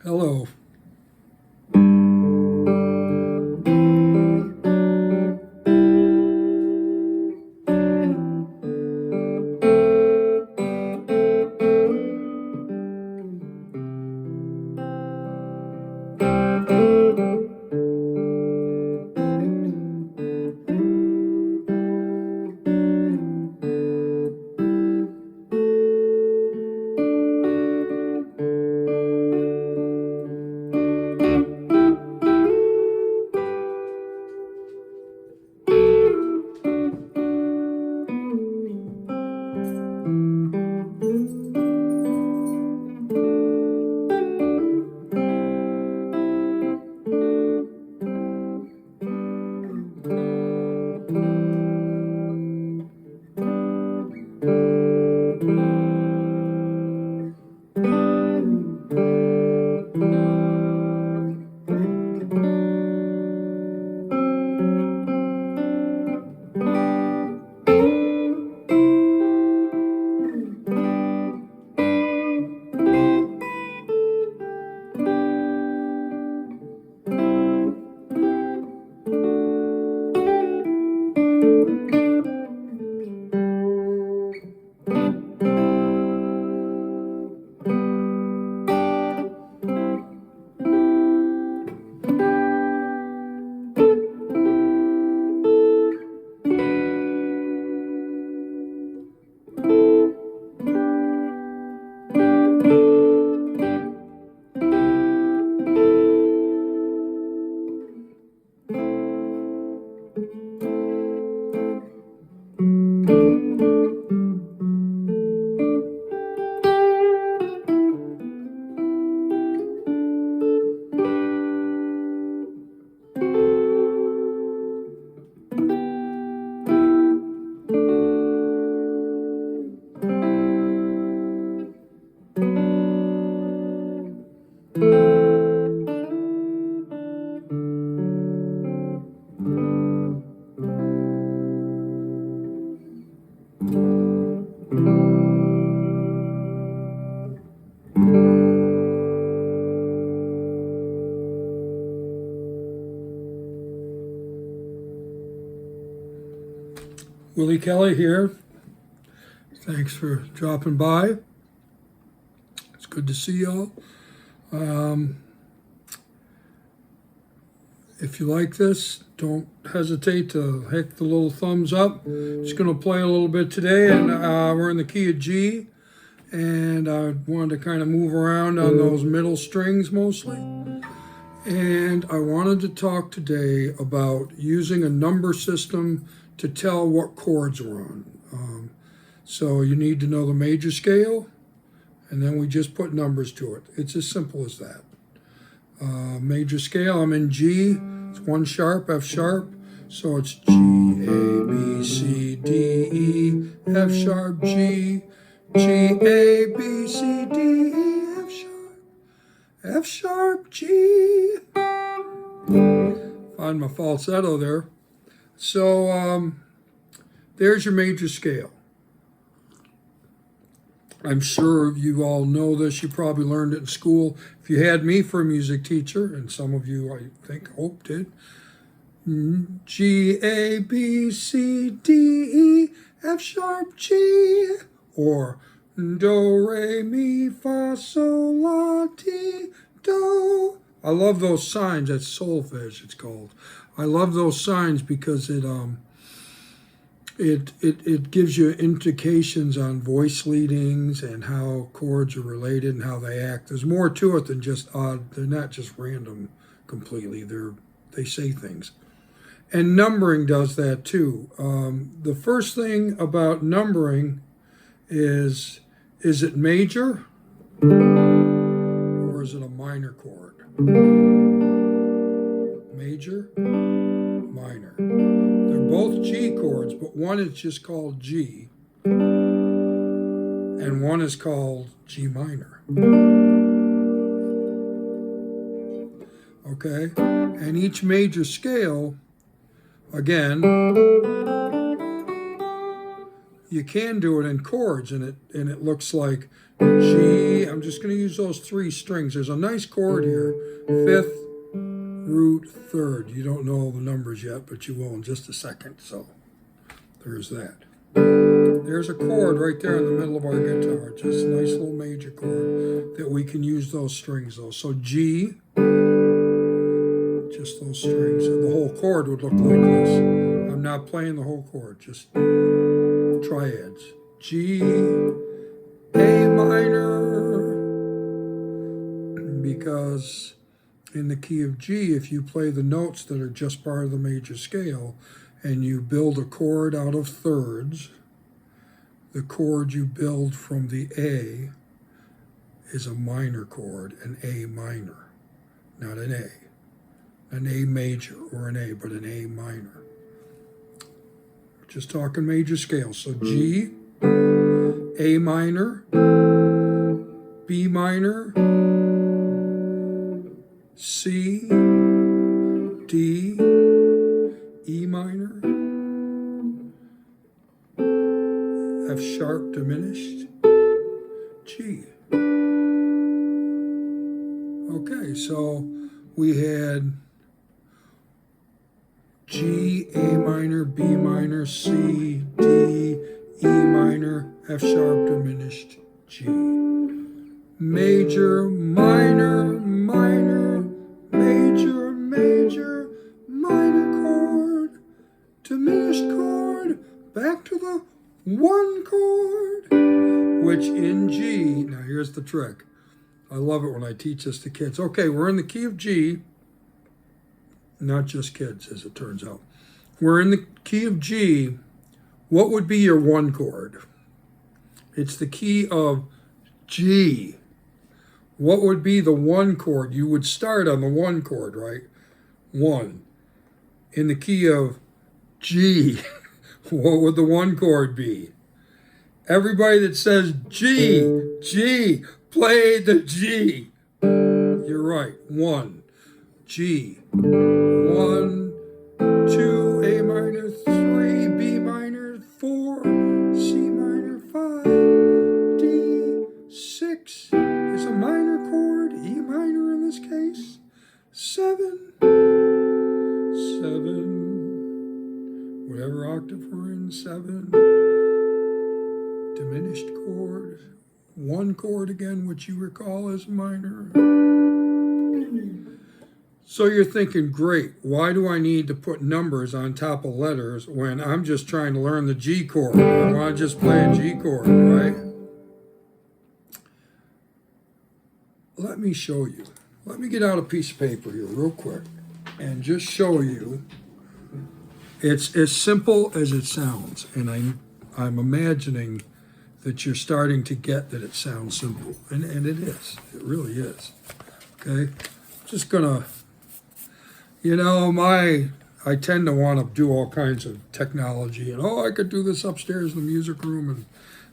Hello. Willie Kelly here. Thanks for dropping by. It's good to see y'all. If you like this, don't hesitate to hit the little thumbs up. Just going to play a little bit today, and we're in the key of G, and I wanted to kind of move around on those middle strings mostly. And I wanted to talk today about using a number system to tell what chords we're on. So you need to know the major scale, and then we just put numbers to it. It's as simple as that. Major scale, I'm in G, it's 1 sharp, F sharp, so it's G, A, B, C, D, E, F sharp, G, G, A, B, C, D, E, F sharp, G. Find my falsetto there. So there's your major scale. I'm sure you all know this. You probably learned it in school. If you had me for a music teacher, and some of you, I hope did. G, A, B, C, D, E, F sharp, G. Or Do, Re, Mi, Fa, Sol, La, Ti, Do. I love those signs. That's solfege, it's called. I love those signs because it gives you indications on voice leadings and how chords are related and how they act. There's more to it than just odd. They're not just random completely. They say things. And numbering does that too. The first thing about numbering is it major or is it a minor chord? Major, minor. They're both G chords, but one is just called G, and one is called G minor. Okay? And each major scale, again, you can do it in chords, and it looks like G. I'm just going to use those 3 strings. There's a nice chord here, 5th, root, 3rd. You don't know the numbers yet, but you will in just a second. So there's that. There's a chord right there in the middle of our guitar, just a nice little major chord that we can use those strings though. So G, just those strings, and the whole chord would look like this. I'm not playing the whole chord, just triads. G, A minor, because in the key of G, if you play the notes that are just part of the major scale and you build a chord out of thirds, the chord you build from the A is a minor chord, an A minor, not an A major or an A, but an A minor. We're just talking major scales. So G, A minor, B minor, C, D, E minor, F sharp diminished, G. Okay, so we had G, A minor, B minor, C, D, E minor, F sharp diminished, G. Major, minor, minor, major, major, minor chord, diminished chord, back to the 1 chord, which in G, now here's the trick. I love it when I teach this to kids. Okay, we're in the key of G, not just kids, as it turns out. We're in the key of G. What would be your 1 chord? It's the key of G. What would be the 1 chord? You would start on the 1 chord, right? 1. In the key of G, what would the 1 chord be? Everybody that says G, G, play the G. You're right, 1. G. 1, 2, A minor, 3, B minor, 4, C minor, 5, D, 6 is a minor chord, E minor in this case, 7, whatever octave we're in, 7, diminished chord, 1 chord again, which you recall is minor. So you're thinking, great, why do I need to put numbers on top of letters when I'm just trying to learn the G chord? I want to just play a G chord, right? Let me show you. Let me get out a piece of paper here real quick and just show you. It's as simple as it sounds, and I'm imagining that you're starting to get that it sounds simple, and it is. It really is. Okay? Just gonna, I tend to want to do all kinds of technology, and I could do this upstairs in the music room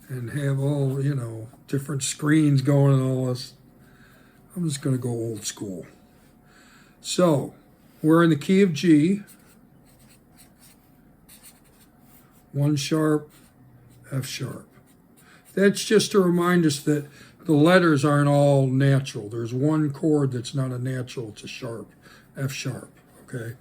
and have all, different screens going and all this. I'm just gonna go old school. So, we're in the key of G, 1 sharp, F sharp. That's just to remind us that the letters aren't all natural. There's 1 chord that's not a natural, it's a sharp, F sharp, okay?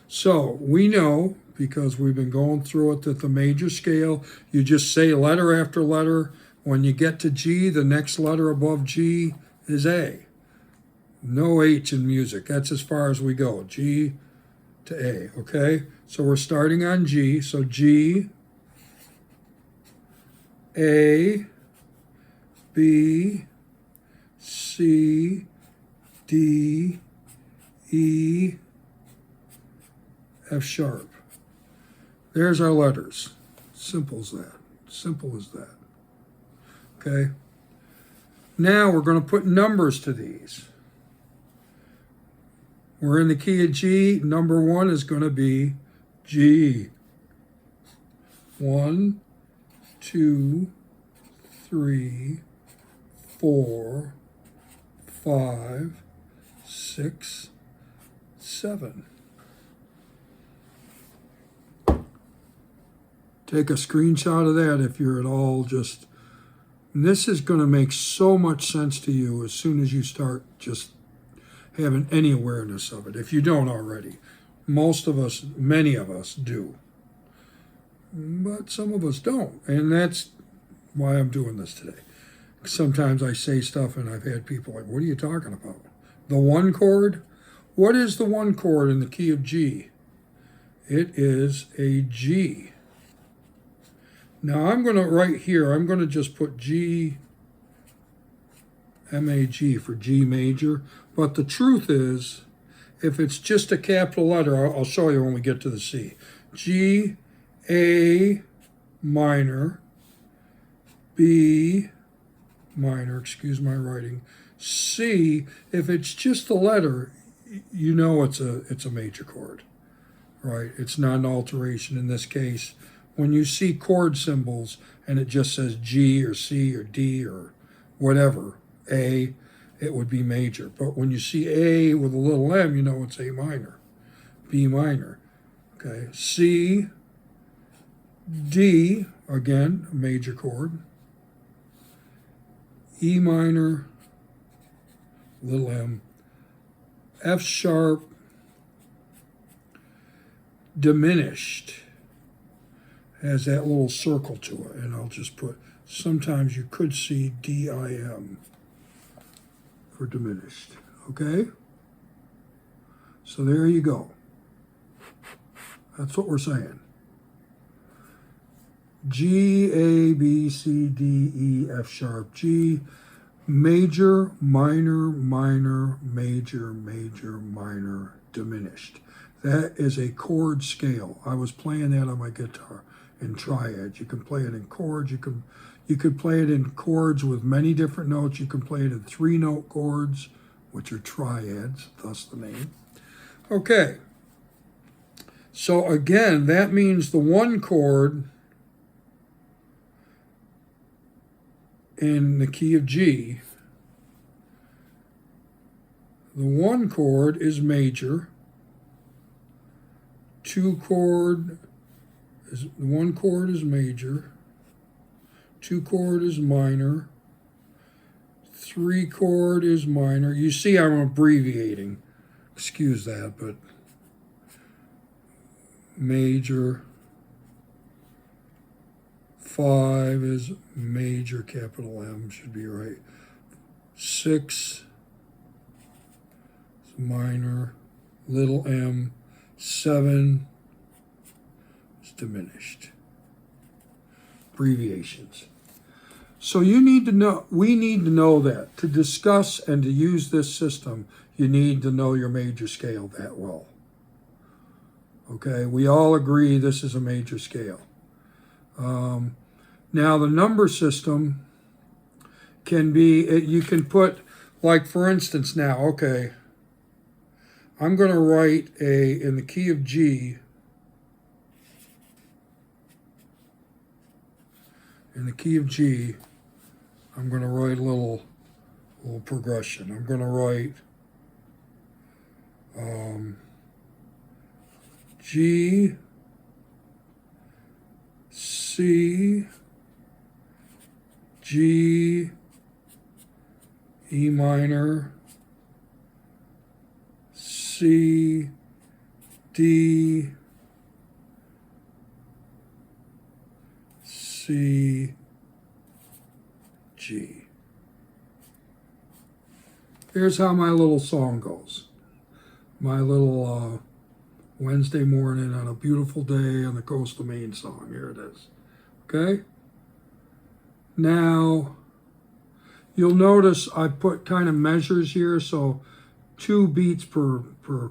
So we know, because we've been going through it, that the major scale, you just say letter after letter. When you get to G, the next letter above G is A. No H in music, that's as far as we go, G to A, okay? So we're starting on G, so G, A, B, C, D, E, F sharp. There's our letters. Simple as that. Simple as that. Okay? Now we're going to put numbers to these. We're in the key of G. Number 1 is going to be G. 1, 2, 3, 4, 5, 6, 7. Take a screenshot of that if you're at all just, and this is going to make so much sense to you as soon as you start just having any awareness of it, if you don't already. Most of us, many of us do, but some of us don't, and that's why I'm doing this today. Sometimes I say stuff and I've had people like, what are you talking about? The one chord? What is the one chord in the key of G? It is a G. Now I'm going to, right here, I'm going to just put G, M-A-G for G major. But the truth is, if it's just a capital letter, I'll show you when we get to the C. G, A minor, B minor, excuse my writing, C, if it's just a letter, you know it's a major chord, right? It's not an alteration in this case. When you see chord symbols and it just says G or C or D or whatever, A, it would be major. But when you see A with a little m, you know it's A minor, B minor, okay? C, D, again, a major chord, E minor, little m, F sharp, diminished, has that little circle to it, and I'll just put, sometimes you could see D-I-M for diminished, okay? So there you go. That's what we're saying. G, A, B, C, D, E, F sharp, G, major, minor, minor, major, major, minor, diminished. That is a chord scale. I was playing that on my guitar in triads. You can play it in chords. You could play it in chords with many different notes. You can play it in 3-note chords, which are triads, thus the name. Okay. So again, that means the one chord in the key of G, the one chord is major, one chord is major, 2 chord is minor, 3 chord is minor. You see I'm abbreviating, excuse that, but major, 5 is major, capital M should be right, 6 is minor, little m, 7 is diminished. Abbreviations. So you need to know, we need to know that. To discuss and to use this system, you need to know your major scale that well. Okay, we all agree this is a major scale. Now the number system can be, you can put, like for instance now, okay, I'm going to write in the key of G, in the key of G, I'm going to write a little progression. I'm going to write G, C, G, E minor, C, D, C, G. Here's how my little song goes. My little Wednesday morning on a beautiful day on the coast of Maine song. Here it is. Okay? Now, you'll notice I put kind of measures here, so 2 beats per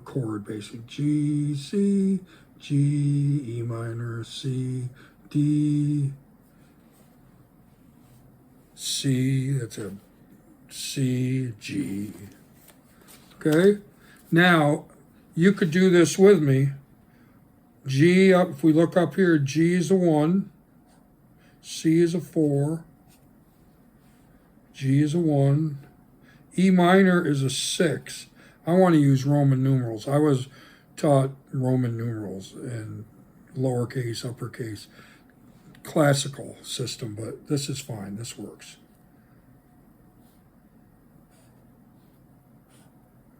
chord, basically. G, C, G, E minor, C, D, C, that's a C, G. Okay? Now, you could do this with me. G, up, if we look up here, G is a 1, C is a 4, G is a 1, E minor is a 6. I want to use Roman numerals. I was taught Roman numerals and lowercase, uppercase. classical system, but this is fine. This works.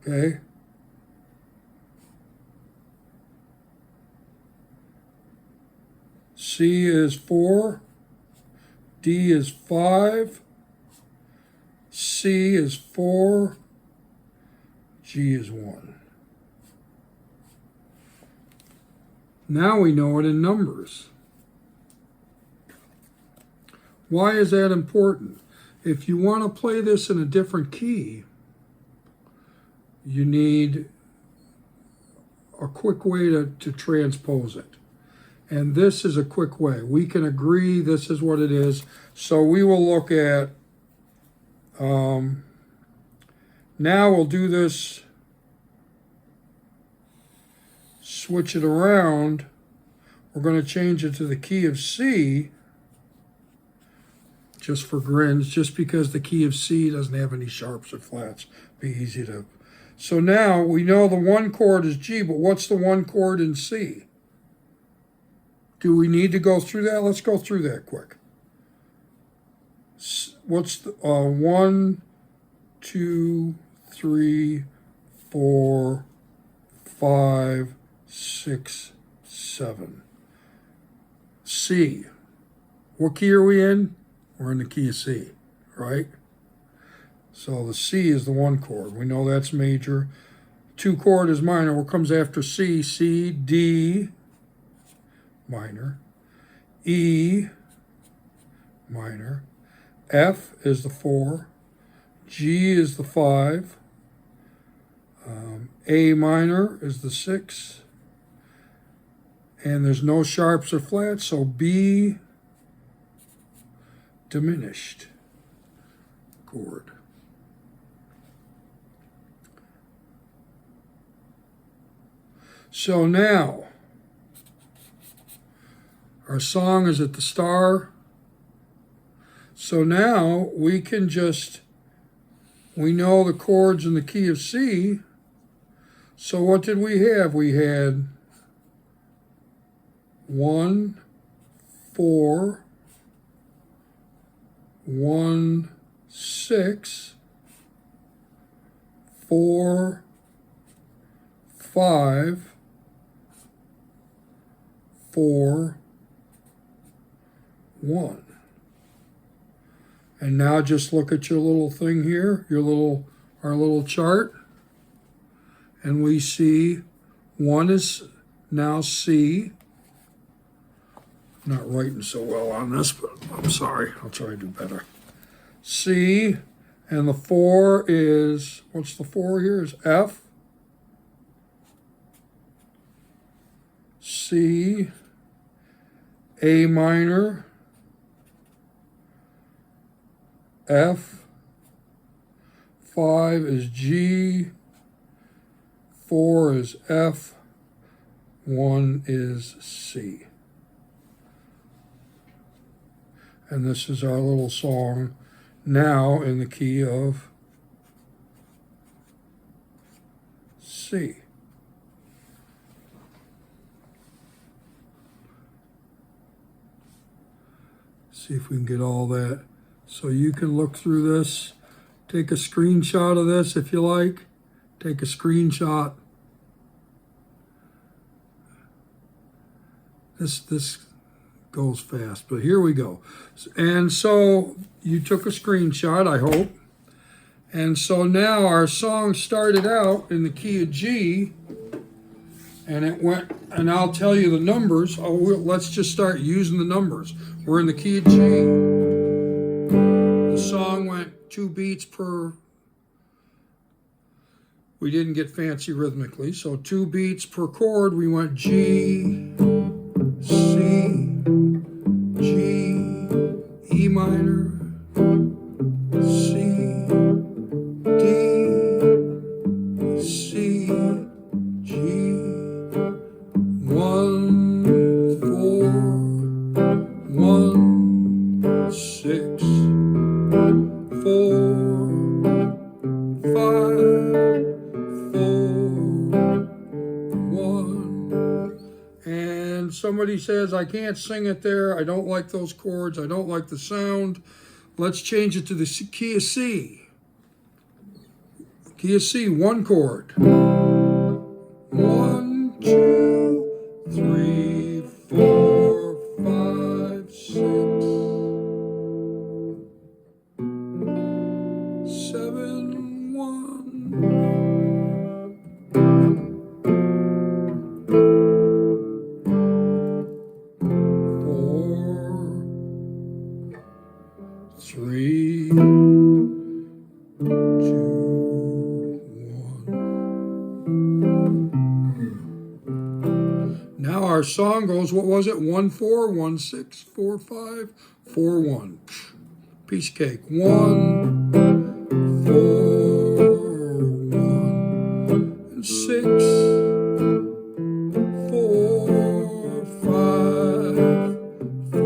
Okay. C is 4, D is 5, C is 4, G is 1. Now we know it in numbers. Why is that important? If you want to play this in a different key, you need a quick way to transpose it. And this is a quick way. We can agree this is what it is. So we will look at, now we'll do this, switch it around. We're going to change it to the key of C, just for grins, just because the key of C doesn't have any sharps or flats. Be easy to. So now we know the 1 chord is G, but what's the 1 chord in C? Do we need to go through that? Let's go through that quick. What's the 1, 2, 3, 4, 5, 6, 7. C. What key are we in? We're in the key of C, right? So the C is the 1 chord. We know that's major. 2 chord is minor. What comes after C? C, D, minor. E, minor. F is the 4. G is the 5. A minor is the 6. And there's no sharps or flats, so B, diminished chord. So now, our song is at the star. So now we can just, we know the chords in the key of C. So what did we have? We had 1, 4, 1, 6, 4, 5, 4, 1. And now just look at your little thing here, our little chart, and we see 1 is now C. I'm not writing so well on this, but I'm sorry. I'll try to do better. C, and the 4 is, what's the 4 here? Is F. C, A minor, F, 5 is G, 4 is F, 1 is C. And this is our little song now in the key of C. See if we can get all that. So you can look through this, take a screenshot of this if you like. Take a screenshot. This goes fast, but here we go. And so you took a screenshot, I hope. And so now our song started out in the key of G, and it went, and I'll tell you the numbers. Oh, let's just start using the numbers. We're in the key of G. The song went 2 beats per, we didn't get fancy rhythmically, so 2 beats per chord. We went G, C, G, E minor, C, D, C, G, 1, 4, 1, 6, 4, 5, 4, 1, and some somebody says, I can't sing it there, I don't like those chords, I don't like the sound, let's change it to the key of C. Key of C, one chord. 1, 2, 3, 4, 5, 6, 7, 1. 3, 2, 1. Now our song goes, what was it? 1, 4, 1, 6, 4, 5, 4, 1. Piece of cake. 1, 4, 1, and 6, 4, 5, 4,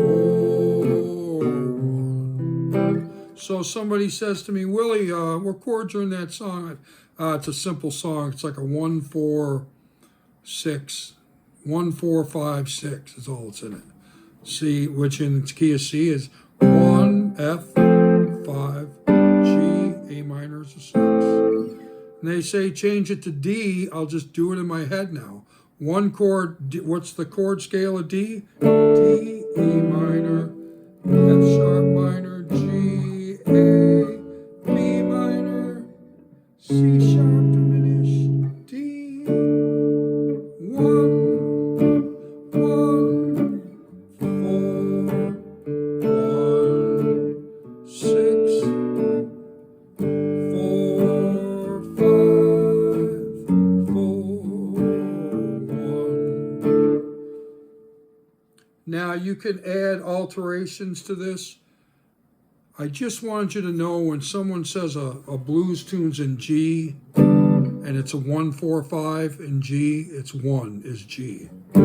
1. So somebody says to me, Willie, what chords are in that song? It's a simple song. It's like a 1, 4, 6. 1, 4, 5, 6 is all that's in it. C, which in its key of C is 1, F, 5, G, A minor is a 6. And they say change it to D. I'll just do it in my head now. One chord, what's the chord scale of D? D, E minor, F sharp minor, G, A, B minor, C sharp diminished, D, 1, 1, 4, 1, 6, 4, 5, 4, 1. Now you can add alterations to this. I just want you to know when someone says a blues tune's in G and it's a 1, 4, 5 in G, it's 1 is G. 4,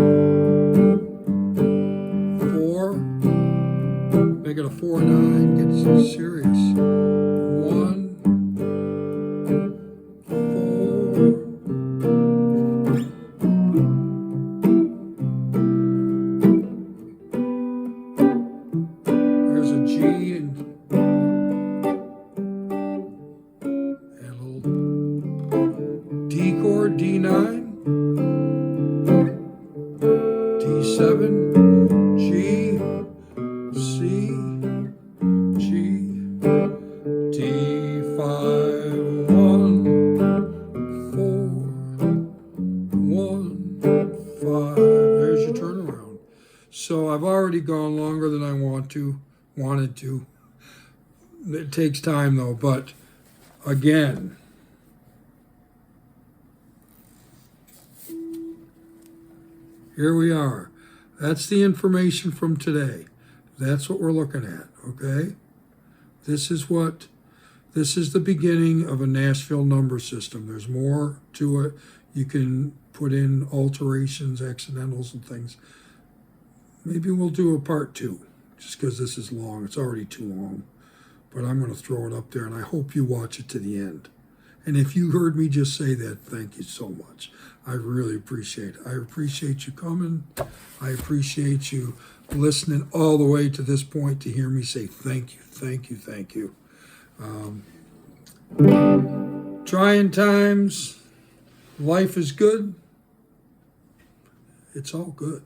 make it a 4, 9, get serious. 1, 4, there's a G and a little D chord, D9, D7, G, C, G, D5, 1, 4, 1, 5. There's your turnaround. So I've already gone longer than I wanted to. It takes time though, but again, here we are. That's the information from today. That's what we're looking at, okay? This is the beginning of a Nashville number system. There's more to it. You can put in alterations, accidentals, and things. Maybe we'll do a part 2, just because this is long. It's already too long. But I'm going to throw it up there, and I hope you watch it to the end. And if you heard me just say that, thank you so much. I really appreciate it. I appreciate you coming. I appreciate you listening all the way to this point to hear me say thank you, thank you, thank you. Trying times, life is good. It's all good.